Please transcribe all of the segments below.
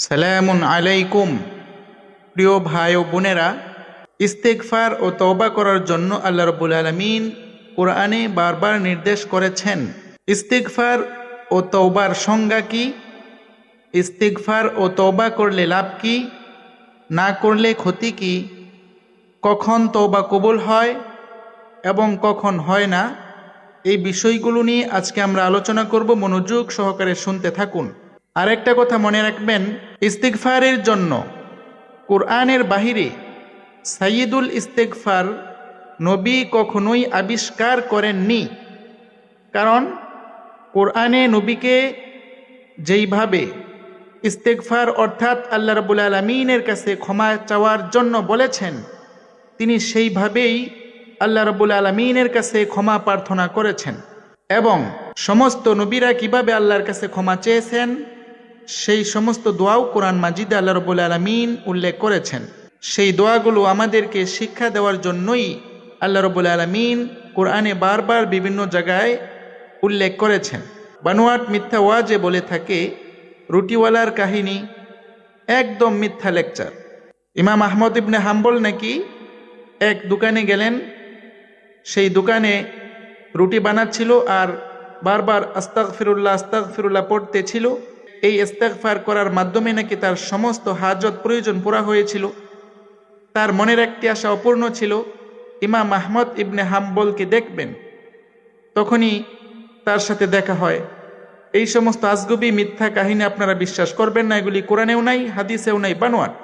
সালামুন আলাইকুম। প্রিয় ভাই ও বোনেরা, ইস্তেগফার ও তওবা করার জন্য আল্লাহ রাব্বুল আলামিন কোরআনে বারবার নির্দেশ করেছেন। ইস্তেগফার ও তওবার সংজ্ঞা কি? ইস্তেগফার ও তওবা করলে লাভ কি, না করলে ক্ষতি কি, কখন তওবা কবুল হয় এবং কখন হয় না, এই বিষয়গুলো নিয়ে আজকে আমরা আলোচনা করব। মনোযোগ সহকারে শুনতে থাকুন। আরেকটা কথা মনে রাখবেন, ইস্তিগফারের জন্য কোরআনের বাহিরে সাইয়্যিদুল ইস্তিগফার নবী কখনোই আবিষ্কার করেননি। কারণ কোরআনে নবীকে যেইভাবে ইস্তিগফার অর্থাৎ আল্লাহ রাব্বুল আলামিনের কাছে ক্ষমা চাওয়ার জন্য বলেছেন, তিনি সেইভাবেই আল্লাহ রাব্বুল আলামিনের কাছে ক্ষমা প্রার্থনা করেছেন। এবং সমস্ত নবীরা কিভাবে আল্লাহর কাছে ক্ষমা চেয়েছেন, সেই সমস্ত দোয়াও কোরআন মাজিদে আল্লাহ রাব্বুল আলামিন উল্লেখ করেছেন। সেই দোয়াগুলো আমাদেরকে শিক্ষা দেওয়ার জন্যই আল্লাহ রাব্বুল আলামিন কোরআনে বারবার বিভিন্ন জায়গায় উল্লেখ করেছেন। বানোয়াট মিথ্যা ওয়াজে বলে থাকে, রুটিওয়ালার কাহিনী একদম মিথ্যা লেকচার। ইমাম আহমদ ইবনে হাম্বল নাকি এক দোকানে গেলেন, সেই দোকানে রুটি বানাচ্ছিল আর বারবার আস্তাগফিরুল্লাহ আস্তাগফিরুল্লাহ পড়তেছিল। এই ইস্তেগফার করার মাধ্যমে নাকি তার সমস্ত হাজত প্রয়োজন পুরা হয়েছিল। তার মনের একটি আশা অপূর্ণ ছিল, ইমাম আহমদ ইবনে হাম্বলকে দেখবেন। তখনই তার সাথে দেখা হয়। এই সমস্ত আজগুবি মিথ্যা কাহিনী আপনারা বিশ্বাস করবেন না, এগুলি কোরআনেও নাই, হাদিসেও নাই, বানোয়াট।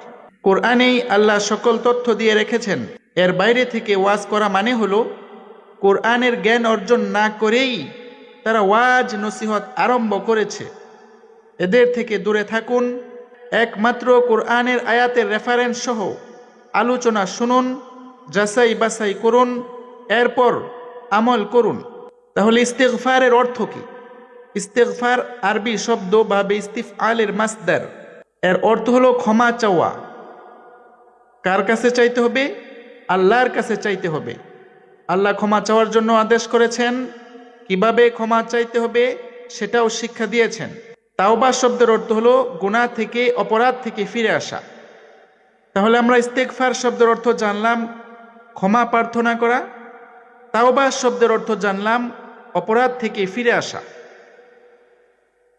কোরআনেই আল্লাহ সকল তথ্য দিয়ে রেখেছেন। এর বাইরে থেকে ওয়াজ করা মানে হলো কোরআনের জ্ঞান অর্জন না করেই তারা ওয়াজ নসিহত আরম্ভ করেছে। এদের থেকে দূরে থাকুন। একমাত্র কোরআনের আয়াতের রেফারেন্স সহ আলোচনা শুনুন, যাচাই বাছাই করুন, এরপর আমল করুন। তাহলে ইস্তিগফারের অর্থ কি? ইস্তিগফার আরবি শব্দ বা ইস্তিফআলের মাসদার। এর অর্থ হলো ক্ষমা চাওয়া। কার কাছে চাইতে হবে? আল্লাহর কাছে চাইতে হবে। আল্লাহ ক্ষমা চাওয়ার জন্য আদেশ করেছেন। কিভাবে ক্ষমা চাইতে হবে সেটাও শিক্ষা দিয়েছেন। তাওবা শব্দের অর্থ হলো গুনাহ থেকে, অপরাধ থেকে ফিরে আসা। তাহলে আমরা ইস্তেগফার শব্দের অর্থ জানলাম ক্ষমা প্রার্থনা করা, তাওবা শব্দের অর্থ জানলাম অপরাধ থেকে ফিরে আসা।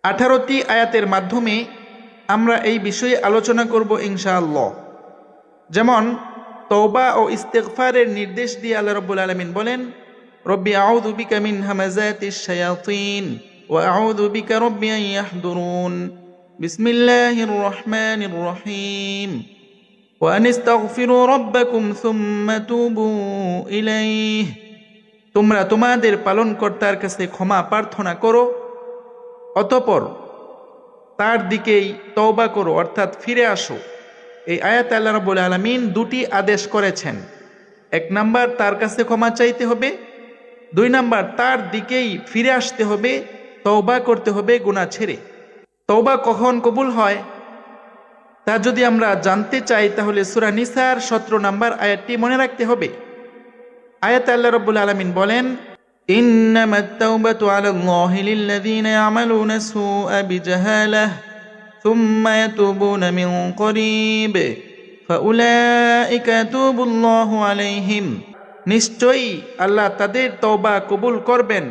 18টি আয়াতের মাধ্যমে আমরা এই বিষয়ে আলোচনা করব ইনশাআল্লাহ। যেমন তওবা ও ইস্তেগফারের নির্দেশ দিয়ে আল্লাহ রাব্বুল আলামিন বলেন, রব্বি আউযু বিকা মিন হামাযাতিশ শায়াতিন ওয়া আউযু বিকা রব্বি আন ইয়াহদুরুন। বিসমিল্লাহির রহমানির রহিম। ওয়া আনিস্তাগফিরু রাব্বাকুম সুম্মা তুবু ইলাইহি। তোমরা তোমাদের পালনকর্তার কাছে ক্ষমা প্রার্থনা করো, অতঃপর তার দিকেই তওবা করো, অর্থাৎ ফিরে আসো। এই আয়াতে আল্লাহ রাব্বুল আলামিন দুটি আদেশ করেছেন। 1 নাম্বার, তার কাছে ক্ষমা চাইতে হবে। 2 নাম্বার, তার দিকেই ফিরে আসতে হবে, তওবা করতে হবে গুনাহ ছেড়ে। তওবা কখন কবুল হয় তা যদি আমরা জানতে চাই, তাহলে সূরা নিসার 17 নাম্বার আয়াতটি মনে রাখতে হবে। আয়াতে আল্লাহ রাব্বুল আলামিন বলেন, ইন্নামাত তাওবাতু আলাল্লাহি লিল্লাযীনা ইয়ামালুনা সুআ বিজাহালাহ সুম্মা ইয়াতুবুনা মিন করিব ফাউলাইকা ইয়াতুবুল্লাহু আলাইহিম। নিশ্চয়ই আল্লাহ তাদের তওবা কবুল করবেন,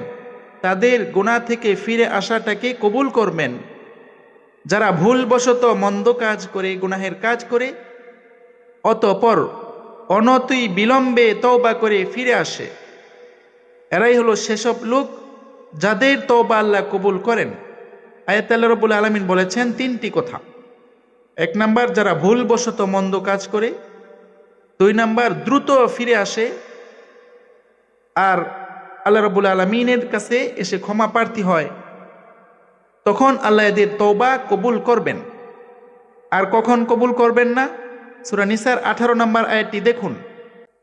তাদের গুনাহ থেকে ফিরে আসাটাকে কবুল করবেন। যারা ভুলবশত মন্দ কাজ করে, গুনাহের কাজ করে, অতঃপর অনতি বিলম্বে তওবা করে ফিরে আসে, এরাই হলো সেসব লোক যাদের তওবা আল্লাহ কবুল করেন। আয়াতে আল্লাহ রাব্বুল আলামিন বলেছেন 3টি কথা। 1 নাম্বার, যারা ভুলবশত মন্দ কাজ করে। 2 নাম্বার, দ্রুত ফিরে আসে আর আল্লাহ রাব্বুল আলামিনের কাছে এসে ক্ষমা প্রার্থী হয়, তখন আল্লাহ এদের তওবা কবুল করবেন। আর কখন কবুল করবেন না? সূরা নিসার 18 নম্বর আয়াতটি দেখুন,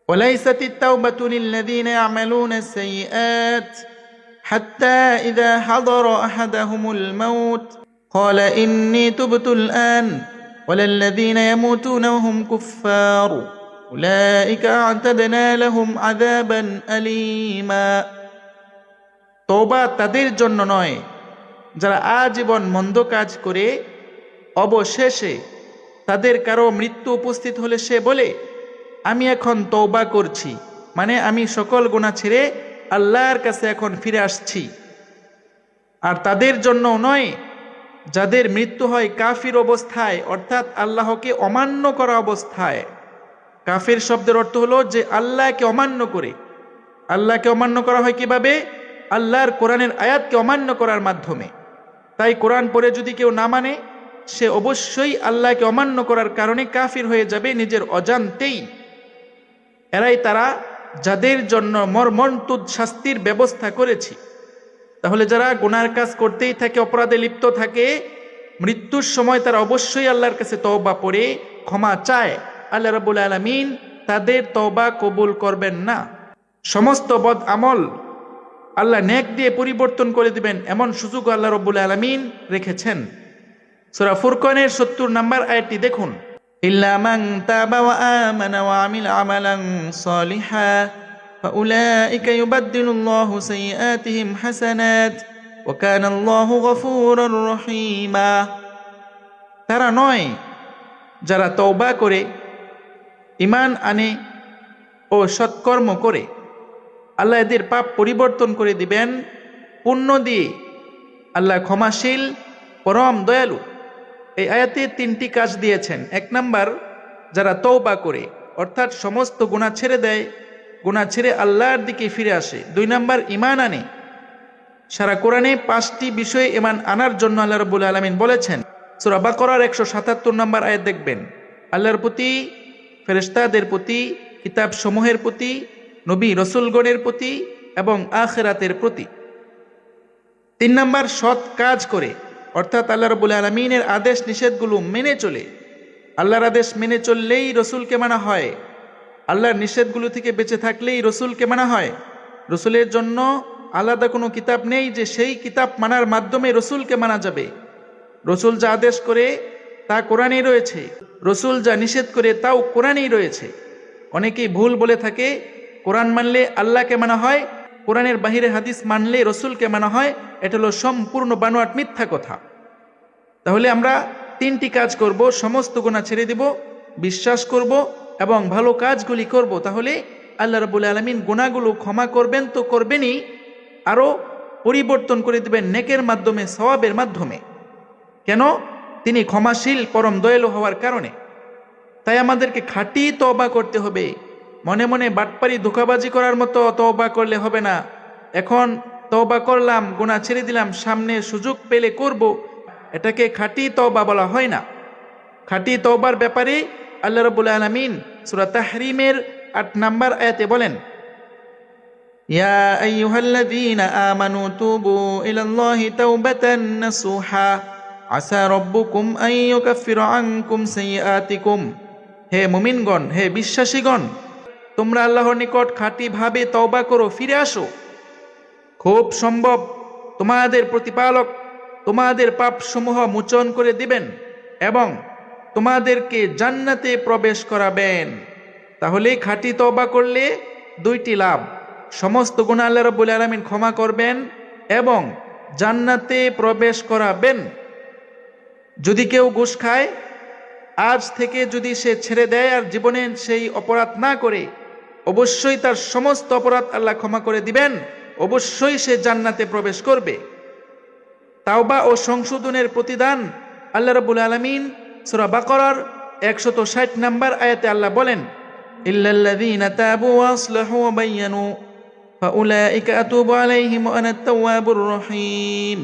ওয়ালাইসাতিত তাওবাতু লিল্লাযীনা ইয়ামালুনাস সাইয়্যাত হাত্তা ইযা হাদারা আহাদাহুমুল মাউত ক্বালা ইন্নী তুবতুল আন ওয়ালাল্লাযীনা ইয়ামুতুনা ওয়াহুম কুফফার উলাইকা আ'তাদনা লাহুম আযাবান আলীমা। তওবা তাদের জন্য নয় যারা আজীবন মন্দ কাজ করে অবশেষে তাদের কারো মৃত্যু উপস্থিত হলে সে বলে, আমি এখন তওবা করছি, মানে আমি সকল গুনাহ ছেড়ে আল্লাহর কাছে এখন ফিরে আসছি। আর তাদের জন্য নয় যাদের মৃত্যু হয় কাফির অবস্থায়, অর্থাৎ আল্লাহকে অমান্য করা অবস্থায়। কাফির শব্দের অর্থ হলো যে আল্লাহকে অমান্য করে। আল্লাহকে অমান্য করা হয় কিভাবে? আল্লাহর কোরআনের আয়াতকে অমান্য করার মাধ্যমে। তাই কোরআন পড়ে যদি কেউ না মানে, সে অবশ্যই আল্লাহকে অমান্য করার কারণে কাফির হয়ে যাবে নিজের অজান্তেই। এরাই তারা যাদের জন্য মর্মন্তুদ শাস্তির ব্যবস্থা করেছি। তাহলে যারা গুনার কাজ করতেই থাকে, অপরাধে লিপ্ত থাকে, মৃত্যুর সময় তারা অবশ্যই আল্লাহর কাছে তওবা পড়ে ক্ষমা চায়। আল্লাহ রাব্বুল আলামিন তাদের তওবা কবুল করবেন না। সমস্ত বদ আমল আল্লাহ নেক দিয়ে পরিবর্তন করে দিবেন, এমন সুযোগ আল্লাহ রাব্বুল আলামিন রেখেছেন। সূরা ফুরকানের ৭০ নম্বর আয়াতটি দেখুন, ইল্লা মান তাবা ওয়া আমানা ওয়া আমিলা আমালান সালিহা ফাউলাইকা ইউবাদদিলুল্লাহু সাইয়্যাতিহিম হাসানাত ওয়া কানাল্লাহু গফুরুর রহিমা। তারা নয় যারা তওবা করে, ঈমান আনে ও সৎকর্ম করে, আল্লাহ এদের পাপ পরিবর্তন করে দিবেন পুণ্য দিয়ে। আল্লাহ ক্ষমাশীল, পরম দয়ালু। এই আয়াতে 3টি কাজ দিয়েছেন। 1 নাম্বার, যারা তওবা করে, অর্থাৎ সমস্ত গুনাহ ছেড়ে দেয়, গুনাহ ছেড়ে আল্লাহর দিকে ফিরে আসে। 2 নাম্বার, ঈমান আনে। সারা কোরআনে 5টি বিষয়ে ঈমান আনার জন্য আল্লাহ রাব্বুল আলামিন বলেছেন। সূরা বাকারার 177 নম্বর আয়াত দেখবেন, আল্লাহর প্রতি, ফেরেশতাদের প্রতি, কিতাব সমূহের প্রতি, নবী রসুলগণের প্রতি এবং আখিরাতের প্রতি। 3 নাম্বার, সৎ কাজ করে, অর্থাৎ আল্লাহ রাব্বুল আলামিনের আদেশ নিষেধগুলো মেনে চলে। আল্লাহর আদেশ মেনে চললেই রসুলকে মানা হয়, আল্লাহর নিষেধগুলো থেকে বেঁচে থাকলেই রসুলকে মানা হয়। রসুলের জন্য আলাদা কোনো কিতাব নেই যে সেই কিতাব মানার মাধ্যমে রসুলকে মানা যাবে। রসুল যা আদেশ করে তা কোরআনেই রয়েছে, রসুল যা নিষেধ করে তাও কোরআনেই রয়েছে। অনেকেই ভুল বলে থাকে কোরআন মানলে আল্লাহকে মানা হয়, কোরআনের বাহিরে হাদিস মানলে রসুলকে মানা হয়। এটা হলো সম্পূর্ণ বানোয়াট মিথ্যা কথা। তাহলে আমরা 3টি কাজ করব, সমস্ত গুনাহ ছেড়ে দিব, বিশ্বাস করব এবং ভালো কাজগুলি করব। তাহলে আল্লাহ রাব্বুল আলামিন গুনাহগুলো ক্ষমা করবেন তো করবেনই, আরও পরিবর্তন করে দিবেন নেকের মাধ্যমে, সওয়াবের মাধ্যমে। কেন? তিনি ক্ষমাশীল, পরম দয়ালু হওয়ার কারণে। তাই আমাদেরকে খাঁটি তওবা করতে হবে। মনে মনে বাটপারি ধোঁকাবাজি করার মতো তওবা করলে হবে না। এখন তওবা করলাম, গুনাহ ছেড়ে দিলাম, সামনে সুযোগ পেলে করব, এটাকে খাঁটি তওবা বলা হয় না। খাঁটি তওবার ব্যাপারে আল্লাহ রাব্বুল আলামিন সূরা তাহরিমের 8 নম্বর আয়াতে বলেন, ইয়া আইয়ুহাল্লাযীনা আমানু তুবু ইলাল্লাহি তাওবাতান নাসুহা আসা রব্বুকুম আন ইউকাফিরা আনকুম সাইয়্যাতিকুম। হে মুমিনগণ, হে বিশ্বাসীগণ, তোমরা আল্লাহর নিকট খাঁটিভাবে তওবা করো, ফিরে আসো। খুব সম্ভব তোমাদের প্রতিপালক তোমাদের পাপসমূহ মোচন করে দিবেন এবং তোমাদেরকে জান্নাতে প্রবেশ করাবেন। তাহলে খাঁটি তওবা করলে 2টি লাভ, সমস্ত গুনাহ আল্লাহ রাব্বুল আলামিন ক্ষমা করবেন এবং জান্নাতে প্রবেশ করাবেন। যদি কেউ ঘুষ খায়, আজ থেকে যদি সে ছেড়ে দেয় আর জীবনে সেই অপরাধ না করে, অবশ্যই তার সমস্ত অপরাধ আল্লাহ ক্ষমা করে দিবেন, অবশ্যই সে জান্নাতে প্রবেশ করবে। তাওবা ও সংশোধনের প্রতিদান আল্লাহ রাব্বুল আলামিন সূরা বাকারার 160 নম্বর আয়াতে আল্লাহ বলেন, ইল্লাল্লাযীনা তাবু ওয়া আসলাহু ওয়া বায়্যানু ফাউলাইকা আতুবু আলাইহিম ওয়া আনাত তাওয়াবুর রহিম।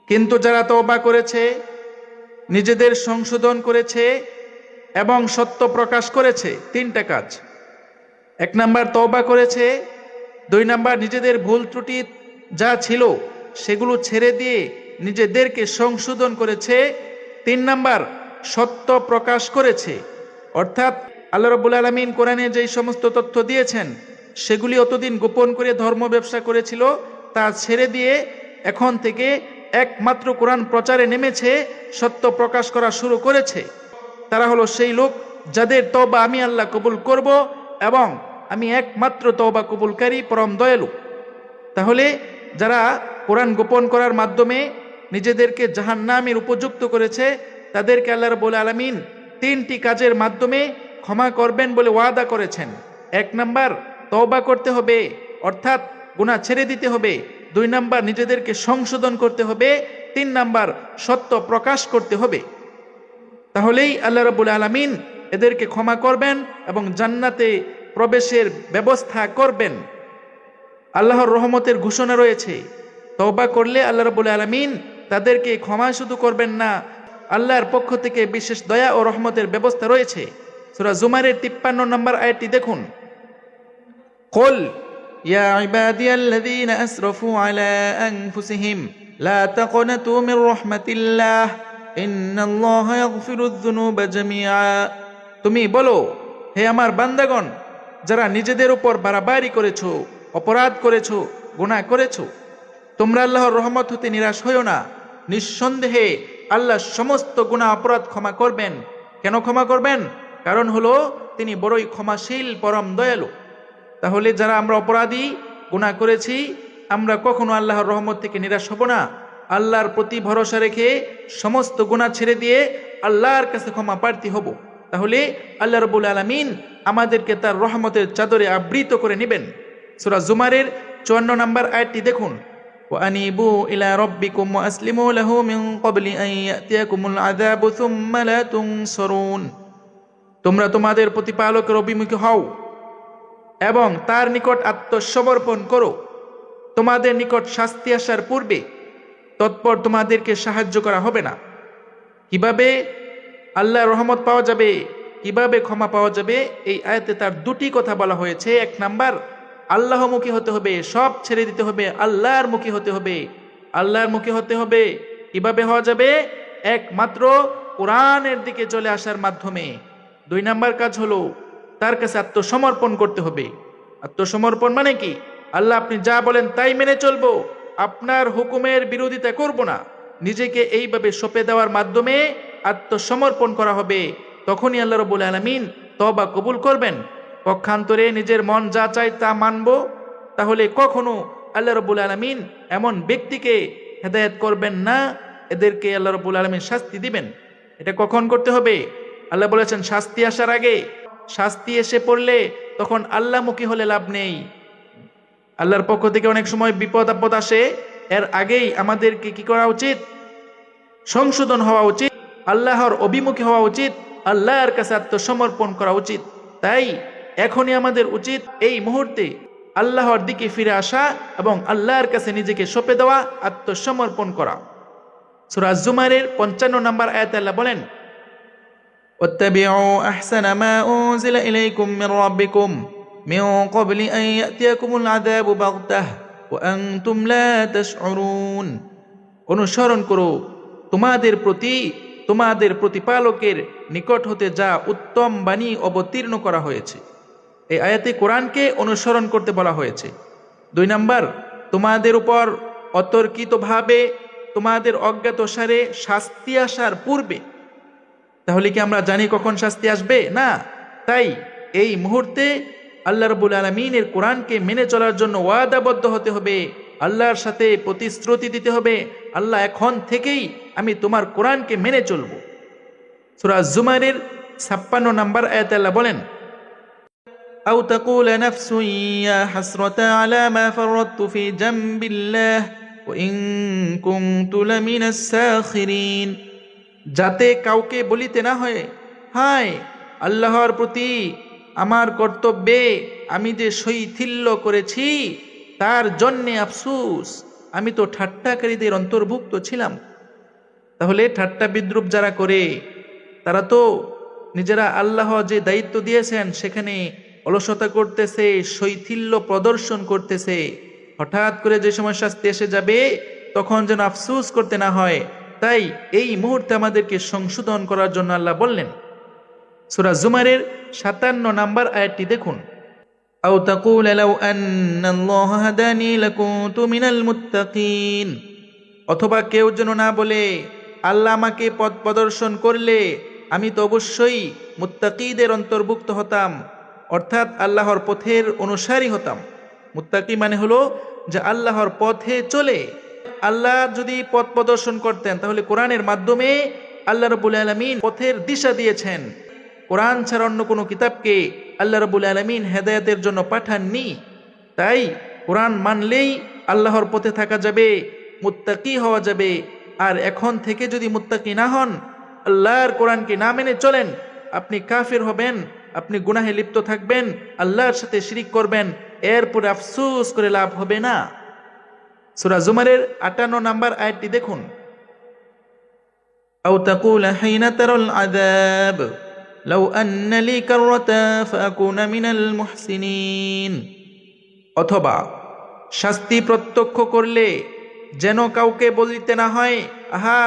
কিন্তু যারা তওবা করেছে, নিজেদের সংশোধন করেছে এবং সত্য প্রকাশ করেছে, 3টা কাজ। 1 নাম্বার তওবা করেছে, 2 নাম্বার নিজেদের ভুল ত্রুটি যা ছিল সেগুলো ছেড়ে দিয়ে নিজেদেরকে সংশোধন করেছে, 3 নাম্বার সত্য প্রকাশ করেছে। অর্থাৎ আল্লাহ রাব্বুল আলামিন কোরআনে যেই সমস্ত তথ্য দিয়েছেন সেগুলি অতদিন গোপন করে ধর্ম ব্যবসা করেছিল, তা ছেড়ে দিয়ে এখন থেকে একমাত্র কোরআন প্রচারে নেমেছে, সত্য প্রকাশ করা শুরু করেছে। তারা হলো সেই লোক যাদের তওবা আমি আল্লাহ কবুল করব এবং আমি একমাত্র তওবা কবুলকারী, পরম দয়ালু। তাহলে যারা কোরআন গোপন করার মাধ্যমে নিজেদেরকে জাহান্নামের উপযুক্ত করেছে, তাদেরকে আল্লাহ রাব্বুল আলামিন 3টি কাজের মাধ্যমে ক্ষমা করবেন বলে ওয়াদা করেছেন। 1 নাম্বার, তওবা করতে হবে, অর্থাৎ গুনাহ ছেড়ে দিতে হবে। 2 নাম্বার, নিজেদেরকে সংশোধন করতে হবে। 3 নাম্বার, সত্য প্রকাশ করতে হবে। তাহলেই আল্লাহ রাব্বুল আলামিন এদেরকে ক্ষমা করবেন এবং জান্নাতে প্রবেশের ব্যবস্থা করবেন। আল্লাহর রহমতের ঘোষণা রয়েছে। তওবা করলে আল্লাহ রাব্বুল আলামিন তাদেরকে ক্ষমা শুধু করবেন না, আল্লাহর পক্ষ থেকে বিশেষ দয়া ও রহমতের ব্যবস্থা রয়েছে। সূরা জুমারের 53 নম্বর আয়াতটি দেখুন। কুল ইয়া ইবাদিয়াল্লাযীনা আসরাফু আলা আনফুসিহিম লা তাকনাতু মির রাহমাতিল্লাহ ইন্নাল্লাহা ইয়াগফিরুয যুনুবা জামিআ। তুমি বলো, হে আমার বান্দাগণ, যারা নিজেদের উপর বাড়াবাড়ি করেছো, অপরাধ করেছো, গুনাহ করেছো, তোমরা আল্লাহর রহমত হতে নিরাশ হইও না। নিঃসন্দেহে আল্লাহ সমস্ত গুনাহ অপরাধ ক্ষমা করবেন। কেন ক্ষমা করবেন? কারণ হলো তিনি বড়ই ক্ষমাশীল, পরম দয়ালু। তাহলে যারা আমরা অপরাধী, গুনাহ করেছি, আমরা কখনো আল্লাহর রহমত থেকে নিরাশ হব না। আল্লাহর প্রতি ভরসা রেখে সমস্ত গুনাহ ছেড়ে দিয়ে আল্লাহর কাছে ক্ষমা প্রার্থী হব। তাহলে আল্লাহ রাব্বুল আলামিন আমাদেরকে তার রহমতের চাদরে আবৃত করে নেবেন। সূরা জুমারের 54 নম্বর আয়াতটি দেখুন। ওয়ানিবু ইলা রাব্বিকুম ওয়াসলিমু লাহু মিন ক্বাবলি আন ইয়াতিয়াকুমুল আযাবু সুম্মা লা তুনসারুন। তোমরা তোমাদের প্রতিপালকের অভিমুখী হও এবং তার নিকট আত্মসমর্পণ করো। তোমাদের নিকট শাস্তি আসার পূর্বে তৎপর তোমাদেরকে সাহায্য করা হবে না। কিভাবে আল্লাহর রহমত পাওয়া যাবে, কিভাবে ক্ষমা পাওয়া যাবে, এই আয়াতে তার 2টি কথা বলা হয়েছে। 1 নাম্বার, আল্লাহমুখী হতে হবে, সব ছেড়ে দিতে হবে, আল্লাহর মুখী হতে হবে। আল্লাহর মুখী হতে হবে কিভাবে হওয়া যাবে? একমাত্র কোরআনের দিকে চলে আসার মাধ্যমে। 2 নাম্বার কাজ হলো তার কাছে আত্মসমর্পণ করতে হবে। আত্মসমর্পণ মানে কি? আল্লাহ আপনি যা বলেন তাই মেনে চলবো, আপনার হুকুমের বিরোধিতা করব না। নিজেকে এইভাবে সঁপে দেওয়ার মাধ্যমে আত্মসমর্পণ করা হবে। তখনই আল্লাহ রাব্বুল আলামিন তওবা কবুল করবেন। পক্ষান্তরে নিজের মন যা চায় তা মানব, তাহলে কখনো আল্লাহ রাব্বুল আলামিন এমন ব্যক্তিকে হেদায়েত করবেন না, এদেরকে আল্লাহ রাব্বুল আলামিন শাস্তি দিবেন। এটা কখন করতে হবে? আল্লাহ বলেছেন শাস্তি আসার আগে। শাস্তি এসে পড়লে তখন আল্লাহমুখী হলে লাভ নেই। আল্লাহর পক্ষ থেকে অনেক সময় বিপদ আপদ আসে, এর আগেই আমাদেরকে কি করা উচিত? সংশোধন হওয়া উচিত, আল্লাহর অভিমুখী হওয়া উচিত, আল্লাহর কাছে আত্মসমর্পণ করা উচিত। তাই এখনই আমাদের উচিত এই মুহূর্তে আল্লাহর দিকে ফিরে আসা এবং আল্লাহর কাছে নিজেকে সঁপে দেওয়া, আত্মসমর্পণ করা। সূরা জুমারের 55 নম্বর আয়াতে আল্লাহ বলেন, ওয়াত্তাবিউ আহসানা মা উনজিলা ইলাইকুম মির রাব্বিকুম মিন ক্বাবলি আন ইয়াতিয়াকুমুল আযাবু বাগতাহ ওয়া আনতুম লা তাশউরুন। অনুসরণ করো তোমাদের প্রতিপালকের নিকট হতে যা উত্তম বাণী অবতীর্ণ করা হয়েছে। এই আয়াতে কোরআনকে অনুসরণ করতে বলা হয়েছে। 2 নাম্বার, তোমাদের উপর অতর্কিতভাবে তোমাদের অজ্ঞাতসারে শাস্তি আসার পূর্বে। তাহলে কি আমরা জানি কখন শাস্তি আসবে? না। তাই এই মুহূর্তে আল্লাহ রাব্বুল আলামিনের কোরআনকে মেনে চলার জন্য ওয়াদাবদ্ধ হতে হবে, আল্লাহর সাথে প্রতিশ্রুতি দিতে হবে, আল্লাহ এখন থেকেই আমি তোমার কোরআনকে মেনে চলব। সূরা জুমারের 56 নম্বর আয়াতে আল্লাহ বলেন, আও তাকুল নাফসুন ইয়া হাসরাতা আলা মা ফারাততু ফি জামবিল্লাহ ওয়া ইন কুনতু লামিনাস সাখিরিন। যাতে কাউকে বলিতে না হয়, হায় আল্লাহর প্রতি আমার কর্তব্যে আমি যে শৈথিল্য করেছি তার জন্যে আফসোস, আমি তো ঠাট্টাকারীদের অন্তর্ভুক্ত ছিলাম। তাহলে ঠাট্টা বিদ্রুপ যারা করে তারা তো নিজেরা আল্লাহ যে দায়িত্ব দিয়েছেন সেখানে অলসতা করতেছে, শৈথিল্য প্রদর্শন করতেছে। হঠাৎ করে যে সময় শাস্তি এসে যাবে তখন যেন আফসোস করতে না হয়। তাই এই মুহূর্তে আমাদেরকে সংশোধন করার জন্য আল্লাহ বললেন। সূরা জুমারের 57 নম্বর আয়াতটি দেখুন। আও তাকুল লাউ আন্নাল্লাহ হাদানি লাকুনতু মিনাল মুত্তাকিন। অথবা কেউ যেন না বলে, আল্লাহ আমাকে পথ প্রদর্শন করলে আমি তো অবশ্যই মুত্তাকিদের অন্তর্ভুক্ত হতাম, অর্থাৎ আল্লাহর পথের অনুসারী হতাম। মুত্তাকি মানে হলো যে আল্লাহর পথে চলে। আল্লাহ যদি পথ প্রদর্শন করতেন তাহলে কোরআনের মাধ্যমে আল্লাহ রাব্বুল আলামিন পথের দিশা দিয়েছেন। কোরআন ছাড়া অন্য কোনো কিতাবকে আল্লাহ রাব্বুল আলামিন হেদায়েতের জন্য পাঠাননি। তাই কোরআন মানলেই আল্লাহর পথে থাকা যাবে, মুত্তাকি হওয়া যাবে। আর এখন থেকে যদি মুত্তাকি না হন, আল্লাহর কোরআনকে না মেনে চলেন, আপনি কাফির হবেন, আপনি গুনাহে লিপ্ত থাকবেন, আল্লাহর সাথে শিরিক করবেন, এরপরে আফসোস করে লাভ হবে না। সূরা জুমারের 58 নম্বর আয়াতটি দেখুন। আও তাকুলা হিনা তারাল আযাব লাউ আন্না লি কাররাতা ফাকুনা মিনাল মুহসিনিন। অথবা শাস্তি প্রত্যক্ষ করলে যেন কাউকে বলিতে না হয়, আহা,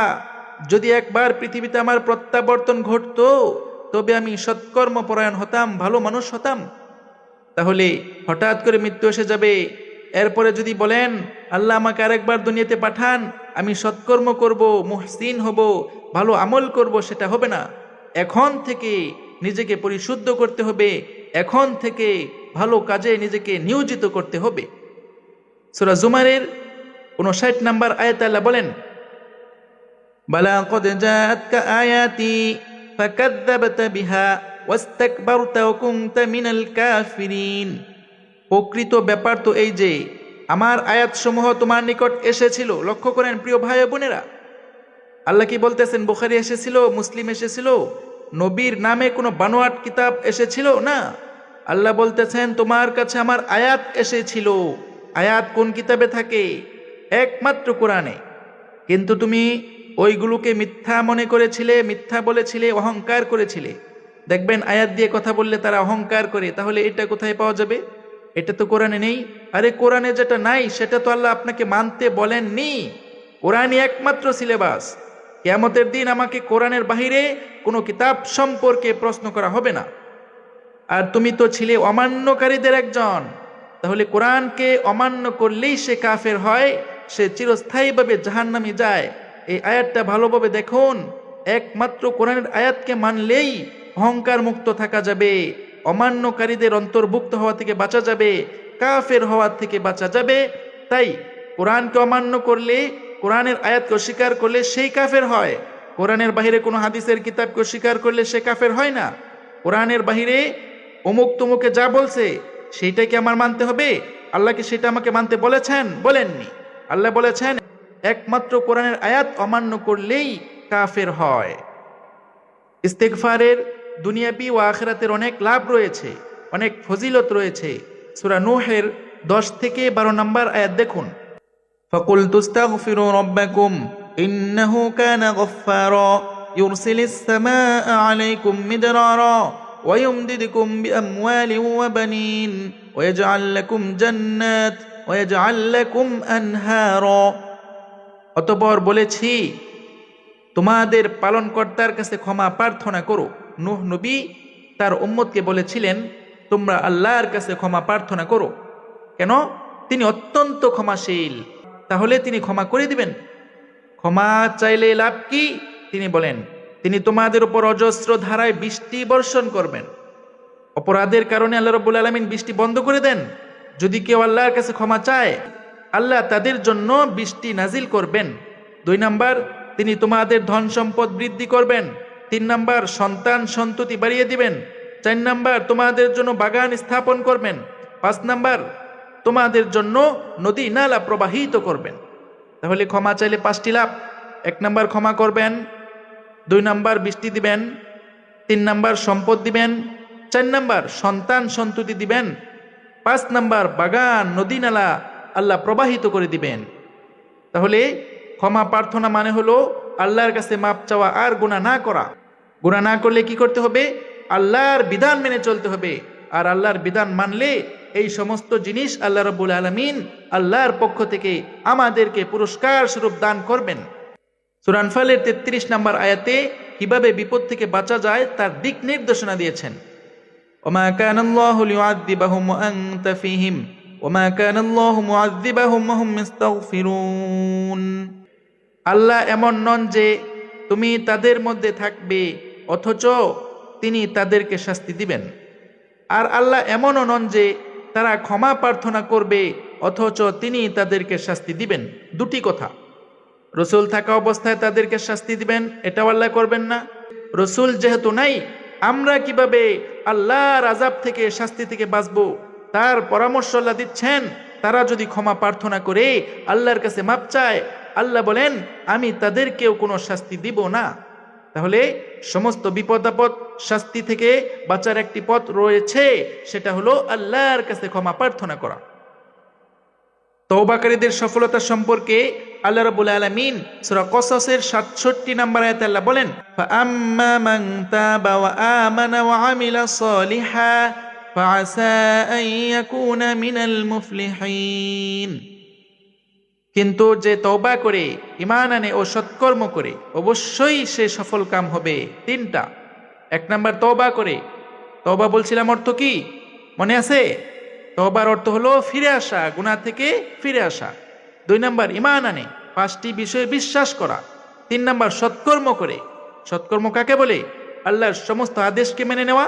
যদি একবার পৃথিবীতে আমার প্রত্যাবর্তন ঘটতো তবে আমি সৎকর্মপরায়ণ হতাম, ভালো মানুষ হতাম। তাহলে হঠাৎ করে মৃত্যু এসে যাবে, এরপরে যদি বলেন আল্লাহ আমাকে আরেকবার দুনিয়াতে পাঠান, আমি সৎকর্ম করব, মুহসিন হব, ভালো আমল করব, সেটা হবে না। এখন থেকে নিজেকে পরিশুদ্ধ করতে হবে, এখন থেকে ভালো কাজে নিজেকে নিয়োজিত করতে হবে। সূরা জুমারের 59 নম্বর আয়াতে আল্লাহ বলেন, বালা কদ জাআতকা আয়াতি ফাকাযযাবতা বিহা ওয়াস্তাকবারতা ওয়া কুনতা মিনাল কাফিরিন। প্রকৃত ব্যাপার তো এই যে আমার আয়াতসমূহ তোমার নিকট এসেছিল। লক্ষ্য করেন প্রিয় ভাই ও বোনেরা, আল্লাহ কি বলতেছেন? বুখারী এসেছিল, মুসলিম এসেছিল, নবীর নামে কোনো বানোয়াট কিতাব এসেছিল না। আল্লাহ বলতেছেন তোমার কাছে আমার আয়াত এসেছিল। আয়াত কোন কিতাবে থাকে? একমাত্র কোরআনে। কিন্তু তুমি ওইগুলোকে মিথ্যা মনে করেছিলে, মিথ্যা বলেছিলে, অহংকার করেছিলে। দেখবেন আয়াত দিয়ে কথা বললে তারা অহংকার করে। তাহলে এটা কোথায় পাওয়া যাবে? এটা তো কোরআনে নেই। আরে কোরআনে যেটা নাই সেটা তো আল্লাহ আপনাকে মানতে বলেননি। কোরআনই একমাত্র সিলেবাস। কিয়ামতের দিন আমাকে কোরআনের বাহিরে কোনো কিতাব সম্পর্কে প্রশ্ন করা হবে না। আর তুমি তো ছিলে অমান্যকারীদের একজন। তাহলে কোরআনকে অমান্য করলেই সে কাফের হয়, সে চিরস্থায়ীভাবে জাহান্নামে যায়। এই আয়াতটা ভালোভাবে দেখুন। একমাত্র কোরআনের আয়াতকে মানলেই অহংকার মুক্ত থাকা যাবে, অমান্যকারীদের অন্তর্ভুক্ত হওয়া থেকে বাঁচা যাবে, কাফের হওয়া থেকে বাঁচা যাবে। তাই কোরআনকে অমান্য করলে, কোরআনের আয়াতকে অস্বীকার করলে সেই কাফের হয়। কোরআনের বাহিরে কোনো হাদিসের কিতাবকে অস্বীকার করলে সে কাফের হয় না। কোরআনের বাহিরে অমুক তমুকে যা বলছে সেইটাই কি আমার মানতে হবে? আল্লাহ কি সেটা আমাকে মানতে বলেছেন? বলেননি। আল্লাহ বলেছেন একমাত্র কোরআনের আয়াত অমান্য করলেই কাফের হয়। ইস্তেগফারের দুনিয়াবি ও আখিরাতের অনেক লাভ রয়েছে, অনেক ফজিলত রয়েছে। সূরা নূহের 10 থেকে 12 নম্বর আয়াত দেখুন। ফাকুলতু ইস্তাগফিরু রাব্বাকুম ইন্নাহু কানা গফফারা ইউরসিলিস সামাআ আলাইকুম মিদরারা ওয়া ইউমদিদকুম বিআমওয়ালিন ওয়া বানিন ওয়া ইয়াজআল লাকুম জান্নাত ওয়া ইয়াজআল লাকুম আনহারা। অতঃপর বলেছি তোমাদের পালনকর্তার কাছে ক্ষমা প্রার্থনা করো। নূহ নবী তার উম্মতকে বলেছিলেন তোমরা আল্লাহর কাছে ক্ষমা প্রার্থনা করো। কেন? তিনি অত্যন্ত ক্ষমাশীল। তাহলে তিনি ক্ষমা করে দিবেন। ক্ষমা চাইলে লাভ কি? তিনি বলেন তিনি তোমাদের উপর অজস্র ধারায় বৃষ্টি বর্ষণ করবেন। অপরাধের কারণে আল্লাহ রাব্বুল আলামিন বৃষ্টি বন্ধ করে দেন। যদি কেউ আল্লাহর কাছে ক্ষমা চায়, আল্লাহ তাদের জন্য বৃষ্টি নাজিল করবেন। 2 নাম্বার, তিনি তোমাদের ধন সম্পদ বৃদ্ধি করবেন। 3 নাম্বার, সন্তান সন্ততি বাড়িয়ে দিবেন। 4 নাম্বার, তোমাদের জন্য বাগান স্থাপন করবেন। 5 নাম্বার, তোমাদের জন্য নদী নালা প্রবাহিত করবেন। তাহলে ক্ষমা চাইলে 5টি লাভ। 1 নাম্বার ক্ষমা করবেন, 2 নাম্বার বৃষ্টি দিবেন, 3 নাম্বার সম্পদ দিবেন, 4 নাম্বার সন্তান সন্ততি দিবেন, 5 নাম্বার বাগান নদী নালা আল্লাহ প্রবাহিত করে দিবেন। তাহলে ক্ষমা প্রার্থনা মানে হলো আল্লাহর কাছে মাপ চাওয়া আর গুনাহ না করা। গুনাহ না করলে কি করতে হবে? আল্লাহর বিধান মেনে চলতে হবে। আর আল্লাহর বিধান মানলে এই সমস্ত জিনিস আল্লাহ রাব্বুল আলামিন আল্লাহর পক্ষ থেকে আমাদেরকে পুরস্কার স্বরূপ দান করবেন। সূরা আনফালের 33 নম্বর আয়াতে কিভাবে বিপদ থেকে বাঁচা যায় তার দিক নির্দেশনা দিয়েছেন। ওমা কানাল্লাহু লিউআযযিবাহুম ওয়া আনতা ফীহিম ওমা কানাল্লাহু মুআযযিবাহুম ওয়া হুম ইস্তাগফিরুন। আল্লাহ এমন নন যে তুমি তাদের মধ্যে থাকবে অথচ তিনি তাদেরকে শাস্তি দিবেন। আর আল্লাহ এমনও নন যে তারা ক্ষমা প্রার্থনা করবে অথচ তিনি তাদেরকে শাস্তি দিবেন। দুটি কথা। রসুল থাকা অবস্থায় তাদেরকে শাস্তি দিবেন, এটাও আল্লাহ করবেন না। রসুল যেহেতু নাই, আমরা কিভাবে আল্লাহর আযাব থেকে, শাস্তি থেকে বাঁচবো তার পরামর্শ আল্লাহ দিচ্ছেন। তারা যদি ক্ষমা প্রার্থনা করে আল্লাহর কাছে মাপ চায়, আল্লাহ বলেন আমি তাদেরকেও কোনো শাস্তি দিব না। তাহলে সমস্ত বিপদ আপদ, শাস্তি থেকে বাঁচার একটি পথ রয়েছে, সেটা হলো আল্লাহর কাছে ক্ষমা প্রার্থনা করা। তওবাকারীদের সফলতা সম্পর্কে আল্লাহ রাব্বুল আলামিন সূরা কসসের 67 নম্বর আয়াতে আল্লাহ বলেন, ফাআম্মা মান তাবা ওয়া আমানা ওয়া আমিলা সলিহা ফাআসা আন ইয়াকুনা মিনাল মুফলিহিন। কিন্তু যে তওবা করে, ঈমান আনে ও সৎকর্ম করে, অবশ্যই সে সফল কাম হবে। তিনটা। এক নাম্বার তওবা করে। তওবা বলছিলাম অর্থ কি মনে আছে? তওবার অর্থ হলো ফিরে আসা, গুনাহ থেকে ফিরে আসা। 2 নাম্বার ঈমান আনে, 5টি বিষয়ে বিশ্বাস করা। 3 নাম্বার সৎকর্ম করে। সৎকর্ম কাকে বলে? আল্লাহর সমস্ত আদেশকে মেনে নেওয়া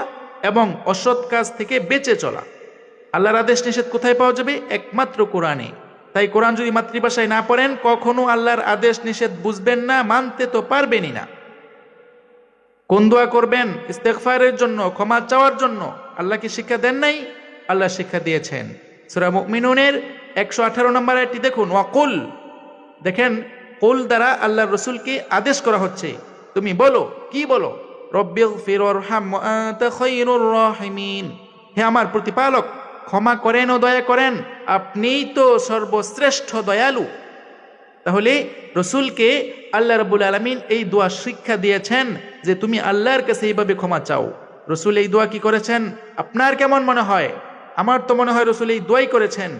এবং অসৎ কাজ থেকে বেঁচে চলা। আল্লাহর আদেশ নিষেধ কোথায় পাওয়া যাবে? একমাত্র কোরআনে। তাই কোরআন যদি মাতৃভাষায় না পড়েন, কখনো আল্লাহর আদেশ নিষেধ বুঝবেন না, মানতে তো পারবেনই না। কোন দোয়া করবেন? ইস্তেগফারের জন্য, ক্ষমা চাওয়ার জন্য। আল্লাহ কি শিক্ষা দেন নাই? আল্লাহ শিক্ষা দিয়েছেন। সূরা মুমিনুনের 118 নম্বর আয়াতটি দেখুন, ওয়াকুল। দেখেন, কুল দ্বারা আল্লাহর রাসূলকে আদেশ করা হচ্ছে, তুমি বলো। কি বলো? রব্বিগফির ওয়ারহাম ওয়া আনতা খায়রুর রাহিমিন। হে আমার প্রতিপালক, ক্ষমা করেন ও দয়া করেন, আপনিই তো সর্বশ্রেষ্ঠ দয়ালু। তাহলে রসুলকে আল্লাহ রাব্বুল আলামিন এই দোয়া শিক্ষা দিয়েছেন যে তুমি আল্লাহর কাছে এইভাবে ক্ষমা চাও। রসুল এই দোয়া কি করেছেন? আপনার কেমন মনে হয়? আমার তো মনে হয় রসুল এই দোয়াই করেছেন।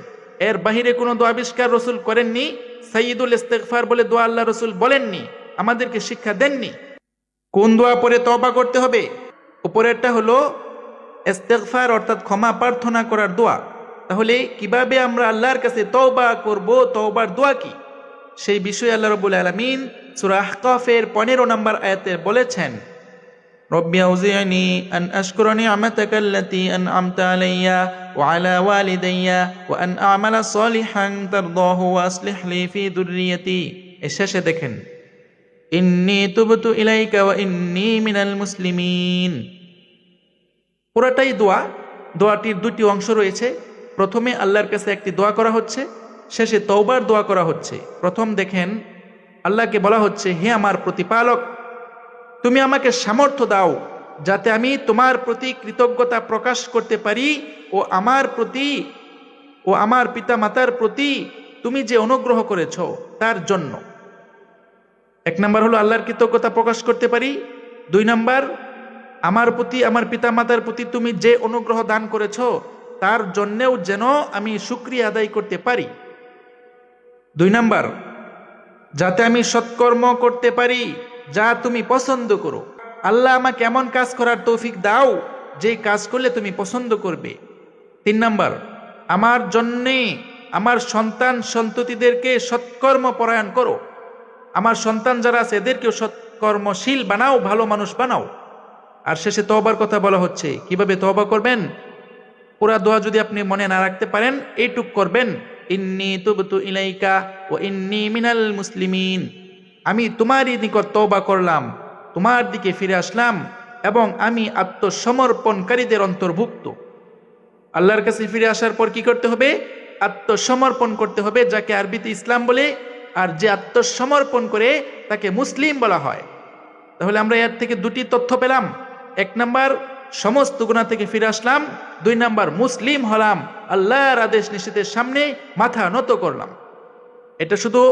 এর বাহিরে কোনো দোয়া আবিষ্কার রসুল করেননি। সাইয়্যিদুল ইস্তিগফার বলে দোয়া আল্লাহ রসুল বলেননি, আমাদেরকে শিক্ষা দেননি। কোন দোয়া পরে তওবা করতে হবে? উপরেরটা হলো ইস্তিগফার, অর্থাৎ ক্ষমা প্রার্থনা করার দোয়া। তাহলে কিভাবে আমরা আল্লাহর কাছে তওবা করব, তওবার দোয়া কি, সেই বিষয়ে আল্লাহ রাব্বুল আলামিন সূরা আহকাফের 15 নম্বর আয়াতে বলেছেন, রব্বি আউজি'নি আন আশকুরা নি'মাতাকা আল্লাতী আন'আমতা আলাইয়া ওয়া আলা ওয়ালিদাইয়া ওয়া আন আ'মালা সলিহান তারদাহু ওয়া আসলিহ লি ফি যুররিয়্যাতি। এর শেষে দেখেন, ইন্নী তুবতু ইলাইকা ওয়া ইন্নী মিনাল মুসলিমিন। পুরাটাই দোয়া। দোয়াটির 2টি অংশ রয়েছে। প্রথমে আল্লাহর কাছে একটি দোয়া করা হচ্ছে, শেষে তওবার দোয়া করা হচ্ছে। প্রথম দেখেন, আল্লাহকে বলা হচ্ছে, হে আমার প্রতিপালক, তুমি আমাকে সামর্থ্য দাও যাতে আমি তোমার প্রতি কৃতজ্ঞতা প্রকাশ করতে পারি ও আমার প্রতি ও আমার পিতা মাতার প্রতি তুমি যে অনুগ্রহ করেছো তার জন্য। 1 নাম্বার হলো আল্লাহর কৃতজ্ঞতা প্রকাশ করতে পারি। 2 নাম্বার, আমার প্রতি, আমার পিতা মাতার প্রতি তুমি যে অনুগ্রহ দান করেছো তার জন্যেও যেন আমি শুকরিয়া আদায় করতে পারি। 2 নাম্বার, যাতে আমি সৎকর্ম করতে পারি যা তুমি পছন্দ করো। আল্লাহ আমাকে এমন কাজ করার তৌফিক দাও যে কাজ করলে তুমি পছন্দ করবে। 3 নাম্বার, আমার জন্যে আমার সন্তান সন্ততিদেরকে সৎকর্ম পরায়ণ করো। আমার সন্তান যারা আছে এদেরকেও সৎকর্মশীল বানাও, ভালো মানুষ বানাও। আর শেষে তওবার কথা বলা হচ্ছে। কিভাবে তওবা করবেন? পুরা দোয়া যদি আপনি মনে না রাখতে পারেন, এইটুক করবেন, ইন্নী তুবতু ইলাইকা ওয়া ইন্নী মিনাল মুসলিমিন। আমি তোমারই নিকট তওবা করলাম, তোমার দিকে ফিরে আসলাম এবং আমি আত্মসমর্পণকারীদের অন্তর্ভুক্ত। আল্লাহর কাছে ফিরে আসার পর কি করতে হবে? আত্মসমর্পণ করতে হবে, যাকে আরবিতে ইসলাম বলে। আর যে আত্মসমর্পণ করে তাকে মুসলিম বলা হয়। তাহলে আমরা এর থেকে 2টি তথ্য পেলাম। 1 নাম্বার, সমস্ত গুনাহ থেকে ফিরে আসলাম। 2 নাম্বার, মুসলিম হলাম, আল্লাহর আদেশ নিষেধের সামনে মাথা নত করলাম। এটা শুধু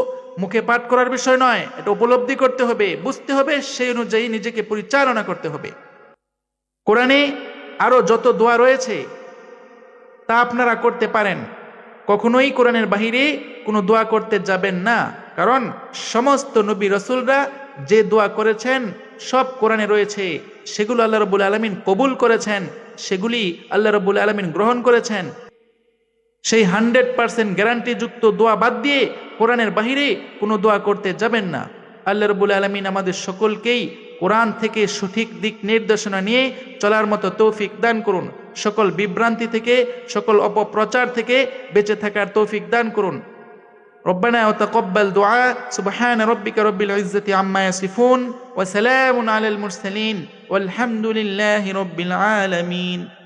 মুখে পাঠ করার বিষয় নয়, এটা উপলব্ধি করতে হবে, বুঝতে হবে, সেই অনুযায়ী নিজেকে পরিচালনা করতে হবে। কোরআনে আরো যত দোয়া রয়েছে তা আপনারা করতে পারেন। কখনোই কোরআনের বাহিরে কোনো দোয়া করতে যাবেন না, কারণ সমস্ত নবী রাসূলরা যে দোয়া করেছেন সব কোরআনে রয়েছে। সেগুলো আল্লাহ রাব্বুল আলামিন কবুল করেছেন, সেগুলি আল্লাহ রাব্বুল আলামিন গ্রহণ করেছেন। সেই 100% গ্যারান্টিযুক্ত দোয়া বাদ দিয়ে কোরআনের বাহিরে কোনো দোয়া করতে যাবেন না। আল্লাহ রাব্বুল আলামিন আমাদের সকলকেই কোরআন থেকে সঠিক দিক নির্দেশনা নিয়ে চলার মতো তৌফিক দান করুন। সকল বিভ্রান্তি থেকে, সকল অপপ্রচার থেকে বেঁচে থাকার তৌফিক দান করুন। ربنا وتقبل دعاء سبحان ربك رب العزة عما يصفون وسلام على المرسلين والحمد لله رب العالمين